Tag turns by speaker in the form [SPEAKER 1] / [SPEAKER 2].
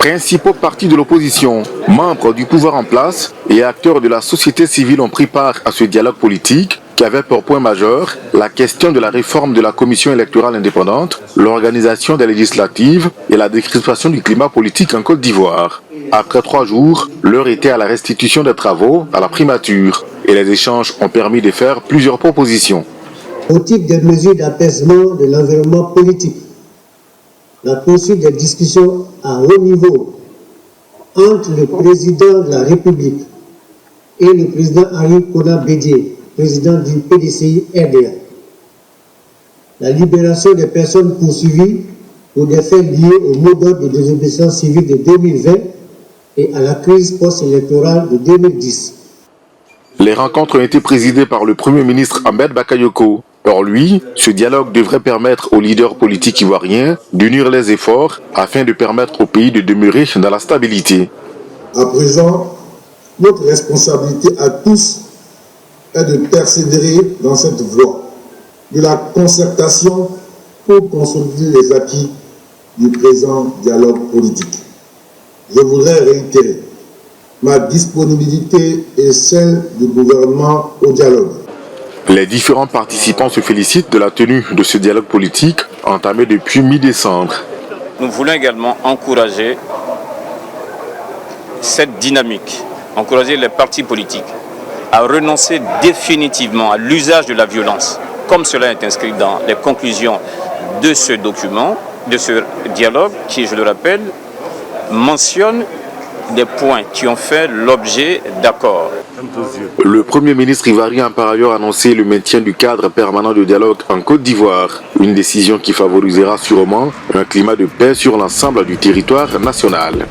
[SPEAKER 1] Principaux partis de l'opposition, membres du pouvoir en place et acteurs de la société civile ont pris part à ce dialogue politique qui avait pour point majeur la question de la réforme de la commission électorale indépendante, l'organisation des législatives et la décrispation du climat politique en Côte d'Ivoire. Après 3 jours, l'heure était à la restitution des travaux à la primature et les échanges ont permis de faire plusieurs propositions.
[SPEAKER 2] Au titre des mesures d'apaisement de l'environnement politique, la poursuite des discussions à haut niveau entre le président de la République et le président Henri Konan Bédié, président du PDCI RDA. La libération des personnes poursuivies pour des faits liés au mot d'ordre de désobéissance civile de 2020 et à la crise post-électorale de 2010.
[SPEAKER 1] Les rencontres ont été présidées par le Premier ministre Ahmed Bakayoko. Pour lui, ce dialogue devrait permettre aux leaders politiques ivoiriens d'unir les efforts afin de permettre au pays de demeurer dans la stabilité.
[SPEAKER 3] À présent, notre responsabilité à tous est de persévérer dans cette voie de la concertation pour consolider les acquis du présent dialogue politique. Je voudrais réitérer ma disponibilité et celle du gouvernement au dialogue.
[SPEAKER 1] Les différents participants se félicitent de la tenue de ce dialogue politique entamé depuis mi-décembre.
[SPEAKER 4] Nous voulons également encourager cette dynamique, encourager les partis politiques à renoncer définitivement à l'usage de la violence, comme cela est inscrit dans les conclusions de ce document, de ce dialogue qui, je le rappelle, mentionne des points qui ont fait l'objet d'accords.
[SPEAKER 1] Le Premier ministre ivoirien a par ailleurs annoncé le maintien du cadre permanent de dialogue en Côte d'Ivoire, une décision qui favorisera sûrement un climat de paix sur l'ensemble du territoire national.